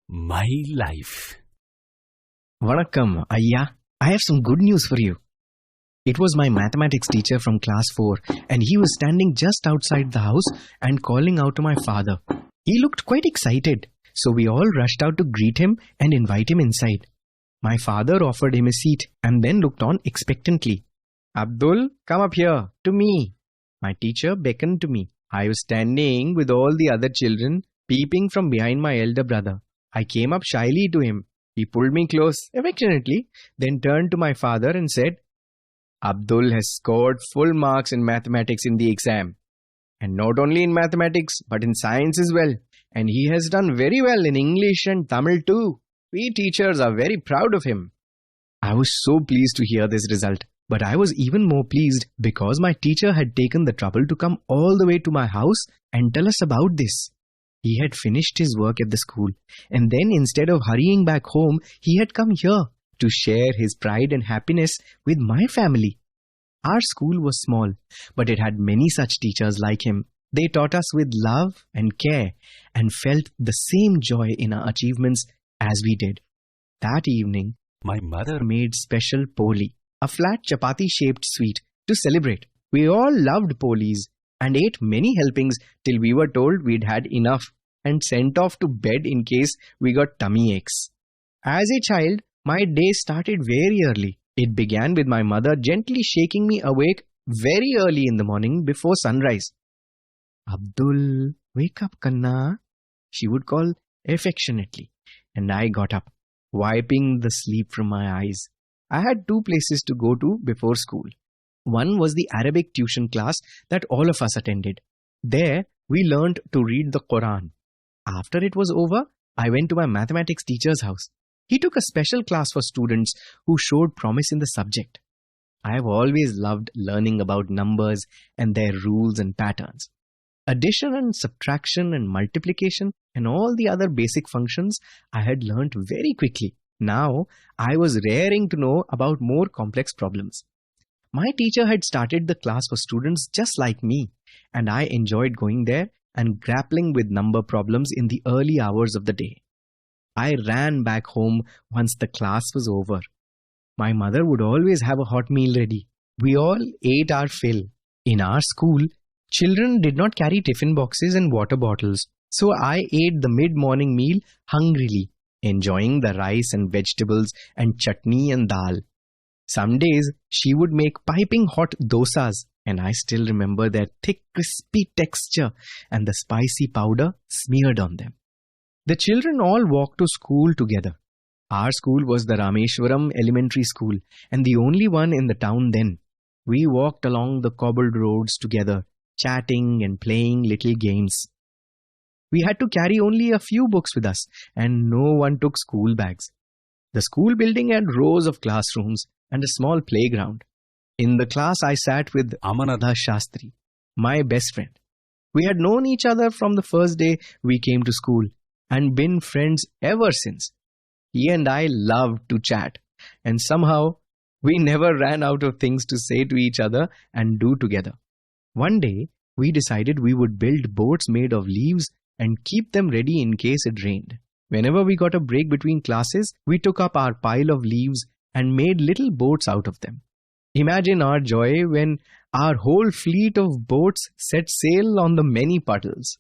My life. Vanakkam, Ayya. I have some good news for you. It was my mathematics teacher from class 4, and he was standing just outside the house and calling out to my father. He looked quite excited, so we all rushed out to greet him and invite him inside. My father offered him a seat and then looked on expectantly. Abdul, come up here, to me. My teacher beckoned to me. I was standing with all the other children, peeping from behind my elder brother. I came up shyly to him. He pulled me close, affectionately, then turned to my father and said, Abdul has scored full marks in mathematics in the exam. And not only in mathematics, but in science as well. And he has done very well in English and Tamil too. We teachers are very proud of him. I was so pleased to hear this result. But I was even more pleased because my teacher had taken the trouble to come all the way to my house and tell us about this. He had finished his work at the school, and then instead of hurrying back home, he had come here to share his pride and happiness with my family. Our school was small, but it had many such teachers like him. They taught us with love and care and felt the same joy in our achievements as we did. That evening, My mother. made special poli, a flat chapati-shaped sweet, to celebrate. We all loved polis and ate many helpings till we were told we'd had enough and sent off to bed in case we got tummy aches. As a child, my day started very early. It began with my mother gently shaking me awake very early in the morning before sunrise. Abdul, wake up, Kanna, she would call affectionately, and I got up, wiping the sleep from my eyes. I had two places to go to before school. One was the Arabic tuition class that all of us attended. There, we learned to read the Quran. After it was over, I went to my mathematics teacher's house. He took a special class for students who showed promise in the subject. I have always loved learning about numbers and their rules and patterns. Addition and subtraction and multiplication and all the other basic functions I had learnt very quickly. Now, I was raring to know about more complex problems. My teacher had started the class for students just like me, and I enjoyed going there and grappling with number problems in the early hours of the day. I ran back home once the class was over. My mother would always have a hot meal ready. We all ate our fill. In our school, children did not carry tiffin boxes and water bottles, so I ate the mid-morning meal hungrily, enjoying the rice and vegetables and chutney and dal. Some days, she would make piping hot dosas, and I still remember their thick, crispy texture and the spicy powder smeared on them. The children all walked to school together. Our school was the Rameshwaram Elementary School, and the only one in the town then. We walked along the cobbled roads together, chatting and playing little games. We had to carry only a few books with us, and no one took school bags. The school building had rows of classrooms and a small playground. In the class, I sat with Amanatha Shastri, my best friend. We had known each other from the first day we came to school and been friends ever since. He and I loved to chat, and somehow we never ran out of things to say to each other and do together. One day, we decided we would build boats made of leaves and keep them ready in case it rained. Whenever we got a break between classes, we took up our pile of leaves and made little boats out of them. Imagine our joy when our whole fleet of boats set sail on the many puddles.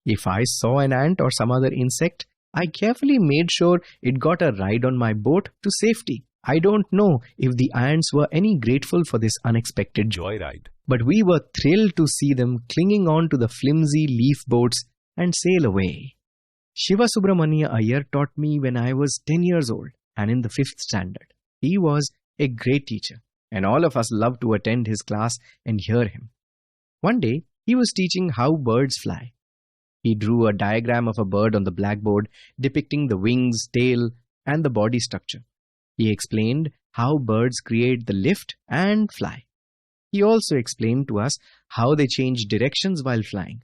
If I saw an ant or some other insect, I carefully made sure it got a ride on my boat to safety. I don't know if the ants were any grateful for this unexpected joy, Joyride. but we were thrilled to see them clinging on to the flimsy leaf boats and sail away. Shiva Subramania Iyer taught me when I was 10 years old and in the 5th standard. He was a great teacher, and all of us loved to attend his class and hear him. One day, he was teaching how birds fly. He drew a diagram of a bird on the blackboard depicting the wings, tail, and the body structure. He explained how birds create the lift and fly. He also explained to us how they change directions while flying.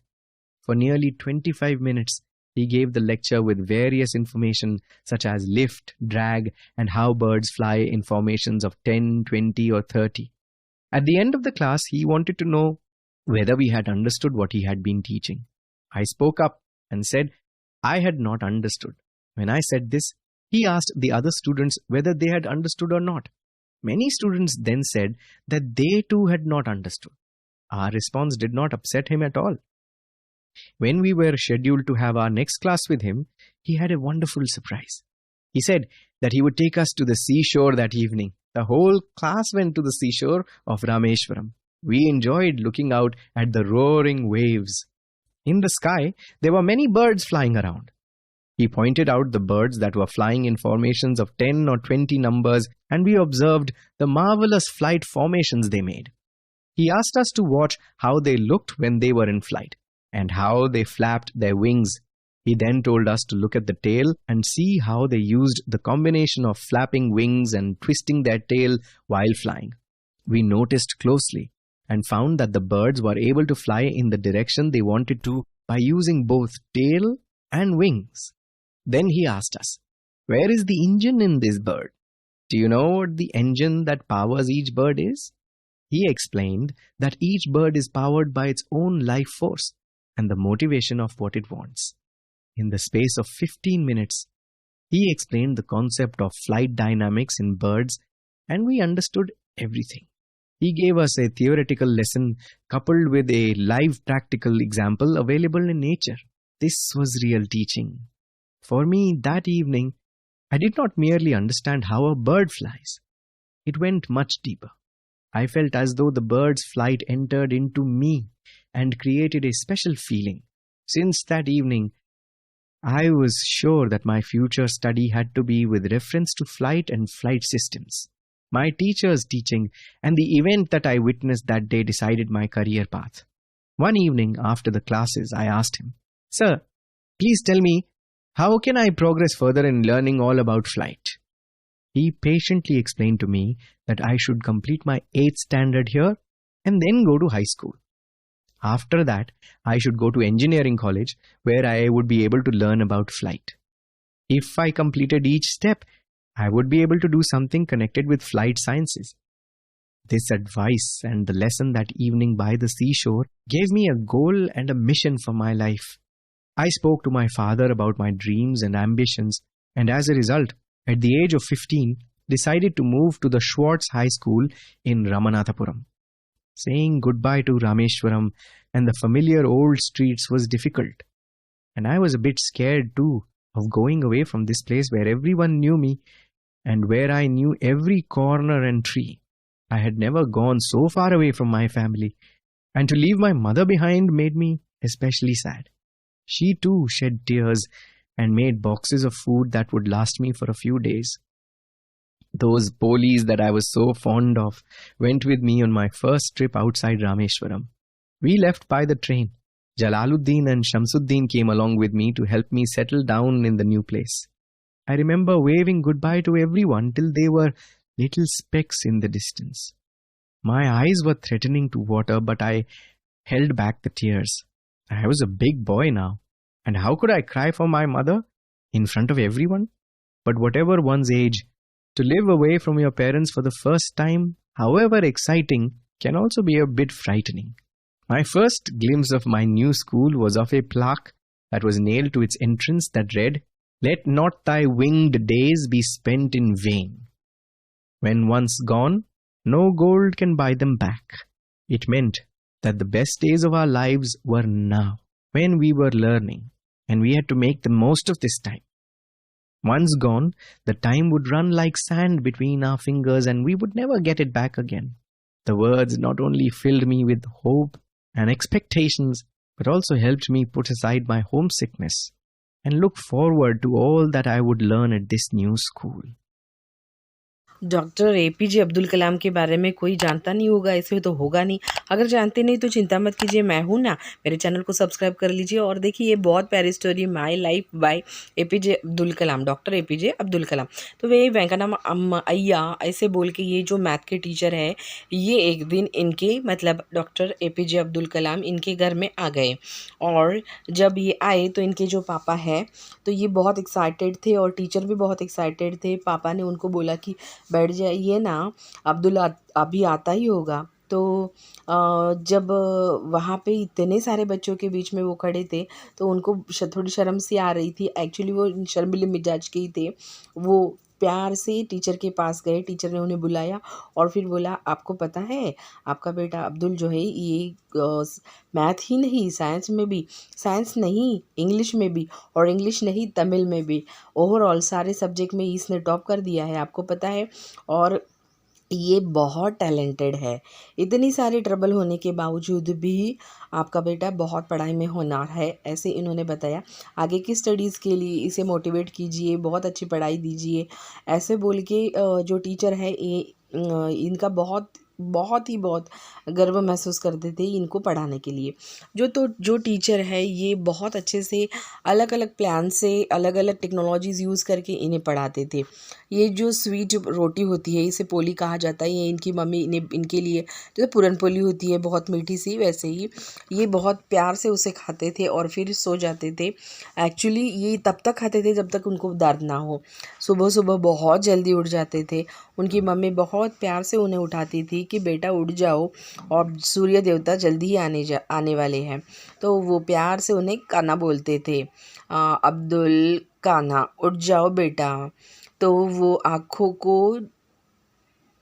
For nearly 25 minutes, he gave the lecture with various information such as lift, drag, and how birds fly in formations of 10, 20, or 30. At the end of the class, he wanted to know whether we had understood what he had been teaching. I spoke up and said I had not understood. When I said this, he asked the other students whether they had understood or not. Many students then said that they too had not understood. Our response did not upset him at all. When we were scheduled to have our next class with him, he had a wonderful surprise. He said that he would take us to the seashore that evening. The whole class went to the seashore of Rameshwaram. We enjoyed looking out at the roaring waves. In the sky, there were many birds flying around. He pointed out the birds that were flying in formations of 10 or 20 numbers, and we observed the marvelous flight formations they made. He asked us to watch how they looked when they were in flight, and how they flapped their wings. He then told us to look at the tail and see how they used the combination of flapping wings and twisting their tail while flying. We noticed closely and found that the birds were able to fly in the direction they wanted to by using both tail and wings. Then he asked us, "Where is the engine in this bird? Do you know what the engine that powers each bird is?" He explained that each bird is powered by its own life force and the motivation of what it wants. In the space of 15 minutes, he explained the concept of flight dynamics in birds, and we understood everything. He gave us a theoretical lesson coupled with a live practical example available in nature. This was real teaching. For me, that evening, I did not merely understand how a bird flies. It went much deeper. I felt as though the bird's flight entered into me and created a special feeling. Since that evening, I was sure that my future study had to be with reference to flight and flight systems. My teacher's teaching and the event that I witnessed that day decided my career path. One evening after the classes, I asked him, "Sir, please tell me, how can I progress further in learning all about flight?" He patiently explained to me that I should complete my 8th standard here and then go to high school. After that, I should go to engineering college where I would be able to learn about flight. If I completed each step, I would be able to do something connected with flight sciences. This advice and the lesson that evening by the seashore gave me a goal and a mission for my life. I spoke to my father about my dreams and ambitions, and as a result, at the age of 15, decided to move to the Schwartz High School in Ramanathapuram. Saying goodbye to Rameshwaram and the familiar old streets was difficult, and I was a bit scared too of going away from this place where everyone knew me and where I knew every corner and tree. I had never gone so far away from my family, and to leave my mother behind made me especially sad. She too shed tears and made boxes of food that would last me for a few days. Those polis that I was so fond of went with me on my first trip outside Rameshwaram. We left by the train. Jalaluddin and Shamsuddin came along with me to help me settle down in the new place. I remember waving goodbye to everyone till they were little specks in the distance. My eyes were threatening to water, but I held back the tears. I was a big boy now, and how could I cry for my mother in front of everyone? But whatever one's age, to live away from your parents for the first time, however exciting, can also be a bit frightening. My first glimpse of my new school was of a plaque that was nailed to its entrance that read, "Let not thy winged days be spent in vain." When once gone, no gold can buy them back. It meant that the best days of our lives were now, when we were learning, and we had to make the most of this time. Once gone, the time would run like sand between our fingers and we would never get it back again. The words not only filled me with hope and expectations, but also helped me put aside my homesickness and look forward to all that I would learn at this new school. Doctor APJ Abdul Kalam के बारे में कोई जानता नहीं होगा, इसमें तो होगा नहीं। अगर जानते नहीं तो चिंता मत कीजिए, मैं हूँ ना, मेरे चैनल को सब्सक्राइब कर लीजिए और देखिए ये बहुत प्यारी story my life by APJ Abdul Kalam, doctor APJ Abdul Kalam. तो वे वेंकटराम अय्या ऐसे बोल के ये जो मैथ के टीचर है, ये एक दिन इनके मतलब डॉक्टर एपीजे अब्दुल कलाम इनके घर में आ गए, और जब ये आए तो इनके जो पापा है तो ये बहुत एक्साइटेड थे और टीचर भी बहुत एक्साइटेड थे। पापा ने उनको बोला कि बैठ जाइए ना, अब्दुल्ला अभी आता ही होगा। तो जब वहाँ पे इतने सारे बच्चों के बीच में वो खड़े थे तो उनको थोड़ी शर्म सी आ रही थी। एक्चुअली वो शर्मीले मिजाज के ही थे। वो प्यार से टीचर के पास गए, टीचर ने उन्हें बुलाया और फिर बोला, आपको पता है आपका बेटा अब्दुल जो है ये मैथ ही नहीं, साइंस नहीं इंग्लिश में भी, और इंग्लिश नहीं तमिल में भी, ओवरऑल सारे सब्जेक्ट में इसने टॉप कर दिया है, आपको पता है। और ये बहुत टैलेंटेड है। इतनी सारी ट्रबल होने के बावजूद भी आपका बेटा बहुत पढ़ाई में होनहार है, ऐसे इन्होंने बताया। आगे की स्टडीज़ के लिए इसे मोटिवेट कीजिए, बहुत अच्छी पढ़ाई दीजिए, ऐसे बोल के जो टीचर है ये इनका बहुत गर्व महसूस करते थे इनको पढ़ाने के लिए। जो टीचर है ये बहुत अच्छे से अलग अलग प्लान से अलग अलग टेक्नोलॉजीज़ यूज़ करके इन्हें पढ़ाते थे। ये जो स्वीट रोटी होती है इसे पोली कहा जाता है। ये इनकी मम्मी इनके लिए जैसे पूरन पोली होती है बहुत मीठी सी, वैसे ही ये बहुत प्यार से उसे खाते थे और फिर सो जाते थे। एक्चुअली ये तब तक खाते थे जब तक उनको दर्द ना हो। सुबह सुबह बहुत जल्दी उठ जाते थे। उनकी मम्मी बहुत प्यार से उन्हें उठाती थी कि बेटा उठ जाओ और सूर्य देवता जल्दी ही आने वाले हैं। तो वो प्यार से उन्हें कान्हा बोलते थे, अब्दुल कान्हा उठ जाओ बेटा। तो वो आँखों को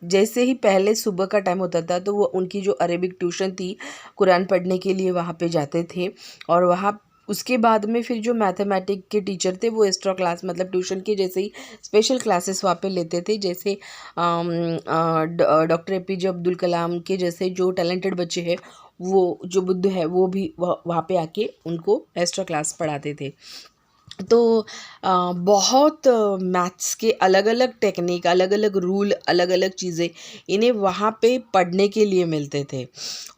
जैसे ही पहले सुबह का टाइम होता था तो वो उनकी जो अरेबिक ट्यूशन थी कुरान पढ़ने के लिए वहाँ पे जाते थे। और वहाँ उसके बाद में फिर जो मैथमेटिक के टीचर थे वो एक्स्ट्रा क्लास मतलब ट्यूशन के जैसे ही स्पेशल क्लासेस वहाँ पे लेते थे। जैसे डॉक्टर APJ अब्दुल कलाम के जैसे जो टैलेंटेड बच्चे हैं वो जो बुद्ध है वो भी वहाँ पे आके उनको एक्स्ट्रा क्लास पढ़ाते थे। तो बहुत मैथ्स के अलग अलग टेक्निक, अलग अलग रूल, अलग अलग चीज़ें इन्हें वहाँ पे पढ़ने के लिए मिलते थे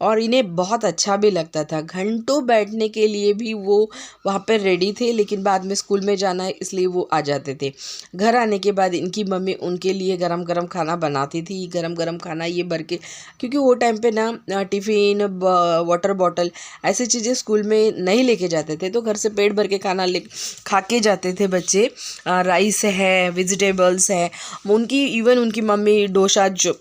और इन्हें बहुत अच्छा भी लगता था। घंटों बैठने के लिए भी वो वहाँ पे रेडी थे, लेकिन बाद में स्कूल में जाना है इसलिए वो आ जाते थे। घर आने के बाद इनकी मम्मी उनके लिए गरम गरम खाना बनाती थी। गरम गरम खाना ये भर के, क्योंकि वो टाइम पे ना टिफ़िन वाटर बॉटल ऐसी चीज़ें स्कूल में नहीं लेके जाते थे, तो घर से पेट भर के खाना खा के जाते थे बच्चे। राइस है, वेजिटेबल्स है, उनकी मम्मी डोसा जो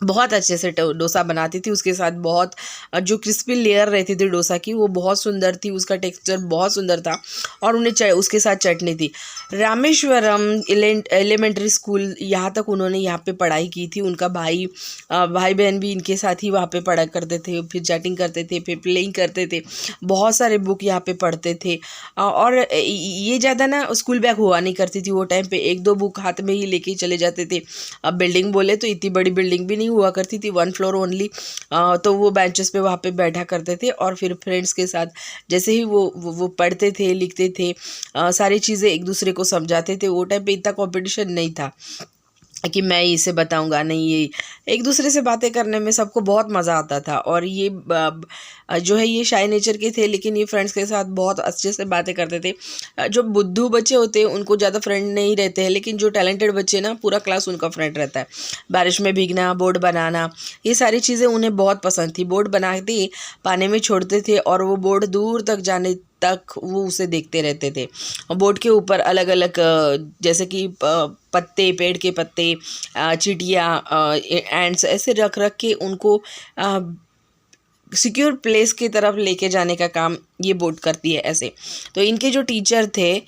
बहुत अच्छे से डोसा बनाती थी, उसके साथ बहुत जो क्रिस्पी लेयर रहती थी डोसा की वो बहुत सुंदर थी, उसका टेक्सचर बहुत सुंदर था और उन्हें उसके साथ चटनी थी। रामेश्वरम एलिमेंट्री स्कूल यहाँ तक उन्होंने यहाँ पे पढ़ाई की थी। उनका भाई बहन भी इनके साथ ही वहाँ पे पढ़ा करते थे, फिर चैटिंग करते थे, फिर प्लेइंग करते थे, बहुत सारे बुक यहाँ पे पढ़ते थे। और ये ज़्यादा ना स्कूल बैग हुआ नहीं करती थी वो टाइम पे, 1-2 बुक हाथ में ही लेके चले जाते थे। अब बिल्डिंग बोले तो इतनी बड़ी बिल्डिंग भी नहीं हुआ करती थी, 1 फ्लोर ओनली। तो वो बेंचेस पे वहाँ पे बैठा करते थे और फिर फ्रेंड्स के साथ जैसे ही वो पढ़ते थे, लिखते थे, सारी चीज़ें एक दूसरे को समझाते थे। वो टाइम पे इतना कंपटीशन नहीं था कि मैं इसे बताऊंगा, नहीं, ये एक दूसरे से बातें करने में सबको बहुत मज़ा आता था। और ये जो है ये शाय नेचर के थे, लेकिन ये फ्रेंड्स के साथ बहुत अच्छे से बातें करते थे। जो बुद्धू बच्चे होते हैं उनको ज़्यादा फ्रेंड नहीं रहते हैं, लेकिन जो टैलेंटेड बच्चे ना पूरा क्लास उनका फ्रेंड रहता है। बारिश में भीगना, बोर्ड बनाना, ये सारी चीज़ें उन्हें बहुत पसंद थी। बोर्ड बनाते पानी में छोड़ते थे और वो बोर्ड दूर तक जाने तक वो उसे देखते रहते थे। बोर्ड के ऊपर अलग अलग जैसे कि पत्ते, पेड़ के पत्ते, चींटियाँ, एंड्स ऐसे रख रख के उनको सिक्योर प्लेस की तरफ लेके जाने का काम ये बोर्ड करती है ऐसे। तो इनके जो टीचर थे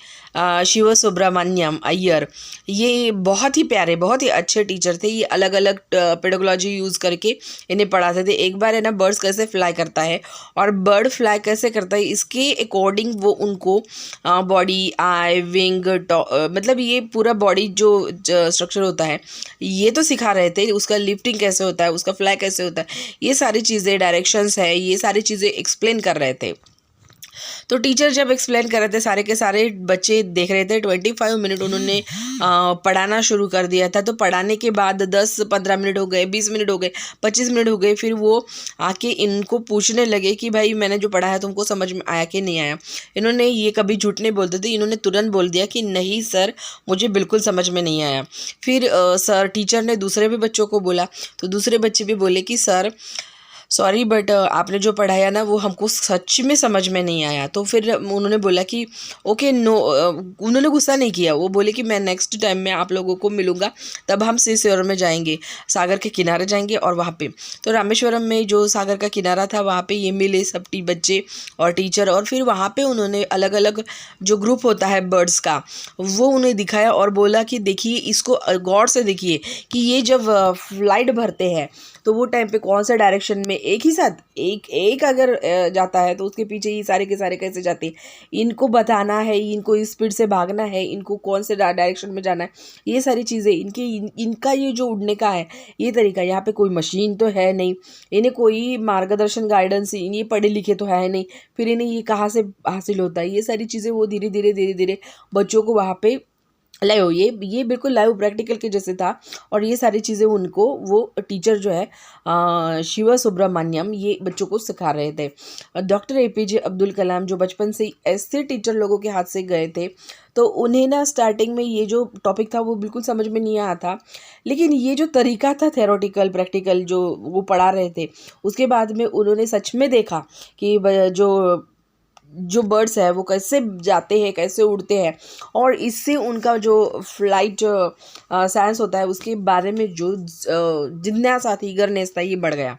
शिव सुब्रमण्यम अय्यर, ये बहुत ही प्यारे, बहुत ही अच्छे टीचर थे। ये अलग अलग पेडागोलॉजी यूज़ करके इन्हें पढ़ाते थे। एक बार है ना बर्ड्स कैसे फ्लाई करता है और बर्ड फ्लाई कैसे करता है इसके अकॉर्डिंग वो उनको बॉडी, आई, विंग, मतलब ये पूरा बॉडी जो स्ट्रक्चर होता है ये तो सिखा रहे थे, उसका लिफ्टिंग कैसे होता है, उसका फ्लाई कैसे होता है, ये सारी चीज़ें, डायरेक्शंस है, ये सारी चीज़ें एक्सप्लेन कर रहे थे। तो टीचर जब एक्सप्लेन कर रहे थे सारे के सारे बच्चे देख रहे थे। 25 मिनट उन्होंने पढ़ाना शुरू कर दिया था। तो पढ़ाने के बाद 10-15 मिनट हो गए, 20 मिनट हो गए, 25 मिनट हो गए, फिर वो आके इनको पूछने लगे कि भाई मैंने जो पढ़ा है तुमको समझ में आया कि नहीं आया। इन्होंने ये कभी झूठ नहीं बोलते थे, इन्होंने तुरंत बोल दिया कि नहीं सर मुझे बिल्कुल समझ में नहीं आया। फिर टीचर ने दूसरे भी बच्चों को बोला, तो दूसरे बच्चे भी बोले कि सर सॉरी बट आपने जो पढ़ाया ना वो हमको सच में समझ में नहीं आया। तो फिर उन्होंने बोला कि ओके नो, उन्होंने गुस्सा नहीं किया, वो बोले कि मैं नेक्स्ट टाइम में आप लोगों को मिलूँगा, तब हम श्रीशैलम में जाएंगे, सागर के किनारे जाएंगे और वहाँ पे तो रामेश्वरम में जो सागर का किनारा था वहाँ पे ये मिले सब बच्चे और टीचर। और फिर वहाँ पे उन्होंने अलग अलग जो ग्रुप होता है बर्ड्स का वो उन्हें दिखाया और बोला कि देखिए इसको गौर से देखिए कि ये जब फ्लाइट भरते हैं तो वो टाइम पे कौन सा डायरेक्शन में एक ही साथ एक अगर जाता है तो उसके पीछे ये सारे के सारे कैसे जाते हैं, इनको बताना है, इनको इस स्पीड से भागना है, इनको कौन से डायरेक्शन में जाना है, ये सारी चीज़ें इनका ये जो उड़ने का है ये तरीका। यहाँ पे कोई मशीन तो है नहीं, इन्हें कोई मार्गदर्शन गाइडेंस, ये पढ़े लिखे तो है नहीं, फिर इन्हें ये कहाँ से हासिल होता है, ये सारी चीज़ें वो धीरे धीरे बच्चों को वहाँ पे लाइव, ये बिल्कुल लाइव प्रैक्टिकल के जैसे था। और ये सारी चीज़ें उनको वो टीचर जो है शिवा सुब्रमण्यम ये बच्चों को सिखा रहे थे। डॉक्टर APJ अब्दुल कलाम जो बचपन से ही ऐसे टीचर लोगों के हाथ से गए थे, तो उन्हें ना स्टार्टिंग में ये जो टॉपिक था वो बिल्कुल समझ में नहीं आया था, लेकिन ये जो तरीका था थेरोटिकल प्रैक्टिकल जो वो पढ़ा रहे थे, उसके बाद में उन्होंने सच में देखा कि जो बर्ड्स है वो कैसे जाते हैं, कैसे उड़ते हैं, और इससे उनका जो फ्लाइट साइंस होता है उसके बारे में जो जिज्ञासा थी, ईगरनेस था, ये बढ़ गया।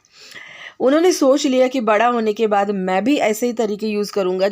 उन्होंने सोच लिया कि बड़ा होने के बाद मैं भी ऐसे ही तरीके यूज़ करूँगा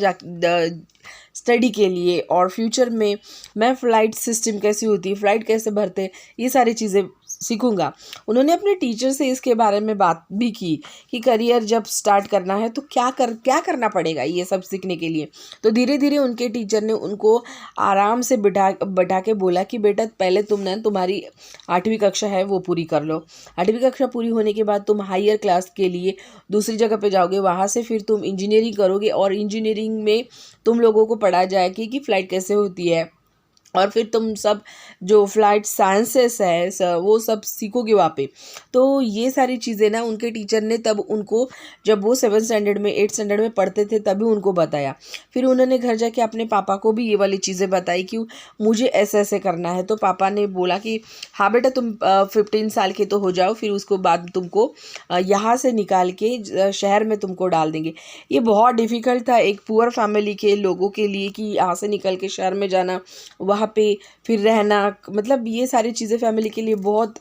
स्टडी के लिए, और फ्यूचर में मैं फ़्लाइट सिस्टम कैसी होती है, फ़्लाइट कैसे भरते हैं, ये सारी चीज़ें सीखूंगा। उन्होंने अपने टीचर से इसके बारे में बात भी की कि करियर जब स्टार्ट करना है तो क्या करना पड़ेगा ये सब सीखने के लिए। तो धीरे धीरे उनके टीचर ने उनको आराम से बैठा के बोला कि बेटा पहले तुम्हारी 8वीं कक्षा है वो पूरी कर लो, 8वीं कक्षा पूरी होने के बाद तुम हायर क्लास के लिए दूसरी जगह पे जाओगे, वहाँ से फिर तुम इंजीनियरिंग करोगे, और इंजीनियरिंग में तुम लोगों को पढ़ा जाएगी कि फ़्लाइट कैसे होती है, और फिर तुम सब जो फ्लाइट साइंसेस है वो सब सीखोगे वहाँ पे। तो ये सारी चीज़ें ना उनके टीचर ने तब उनको, जब वो 7th स्टैंडर्ड में 8th स्टैंडर्ड में पढ़ते थे तभी उनको बताया। फिर उन्होंने घर जाके अपने पापा को भी ये वाली चीज़ें बताई कि मुझे ऐसे ऐसे करना है। तो पापा ने बोला कि हाँ बेटा तुम 15 साल के तो हो जाओ, फिर उसको बाद तुमको यहाँ से निकाल के शहर में तुमको डाल देंगे। ये बहुत डिफ़िकल्ट था एक पुअर फैमिली के लोगों के लिए कि यहाँ से निकल के शहर में जाना, वहाँ पे फिर रहना, मतलब ये सारी चीज़ें फैमिली के लिए बहुत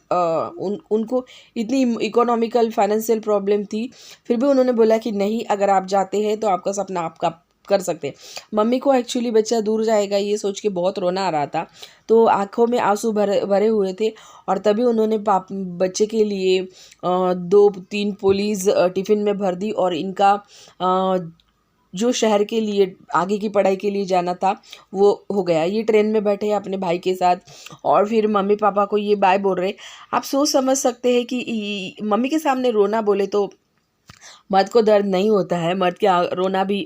उनको इतनी इकोनॉमिकल फाइनेंशियल प्रॉब्लम थी। फिर भी उन्होंने बोला कि नहीं, अगर आप जाते हैं तो आपका सपना आपका कर सकते हैं। मम्मी को एक्चुअली बच्चा दूर जाएगा ये सोच के बहुत रोना आ रहा था, तो आंखों में आंसू भरे हुए थे, और तभी उन्होंने बच्चे के लिए 2-3 पोलीज टिफ़िन में भर दी, और इनका जो शहर के लिए आगे की पढ़ाई के लिए जाना था वो हो गया। ये ट्रेन में बैठे हैं अपने भाई के साथ, और फिर मम्मी पापा को ये बाय बोल रहे। आप सोच समझ सकते हैं कि मम्मी के सामने रोना बोले तो मर्द को दर्द नहीं होता है, मर्द के रोना भी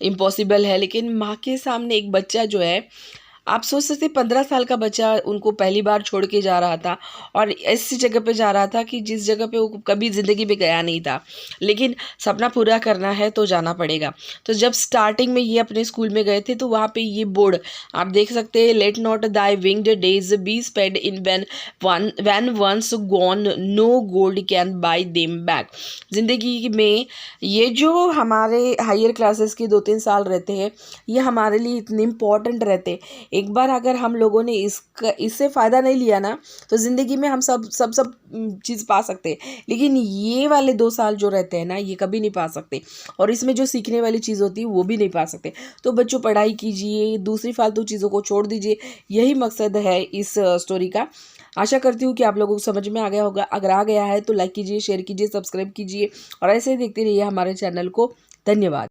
इम्पॉसिबल है, लेकिन माँ के सामने एक बच्चा जो है, आप सोच सकते 15 साल का बच्चा उनको पहली बार छोड़ के जा रहा था, और ऐसी जगह पे जा रहा था कि जिस जगह पे वो कभी ज़िंदगी में गया नहीं था, लेकिन सपना पूरा करना है तो जाना पड़ेगा। तो जब स्टार्टिंग में ये अपने स्कूल में गए थे तो वहाँ पे ये बोर्ड आप देख सकते हैं, let not thy winged days be spent in vain once gone no gold can buy them back. ज़िंदगी में ये जो हमारे हायर क्लासेस के 2-3 साल रहते हैं, ये हमारे लिए इतने इम्पॉर्टेंट रहते। एक बार अगर हम लोगों ने इससे फ़ायदा नहीं लिया ना, तो ज़िंदगी में हम सब चीज़ पा सकते हैं, लेकिन ये वाले 2 साल जो रहते हैं ना, ये कभी नहीं पा सकते, और इसमें जो सीखने वाली चीज़ होती है वो भी नहीं पा सकते। तो बच्चों पढ़ाई कीजिए, दूसरी फालतू चीज़ों को छोड़ दीजिए, यही मकसद है इस स्टोरी का। आशा करती हूँ कि आप लोगों को समझ में आ गया होगा। अगर आ गया है तो लाइक कीजिए, शेयर कीजिए, सब्सक्राइब कीजिए, और ऐसे ही देखते रहिए हमारे चैनल को। धन्यवाद।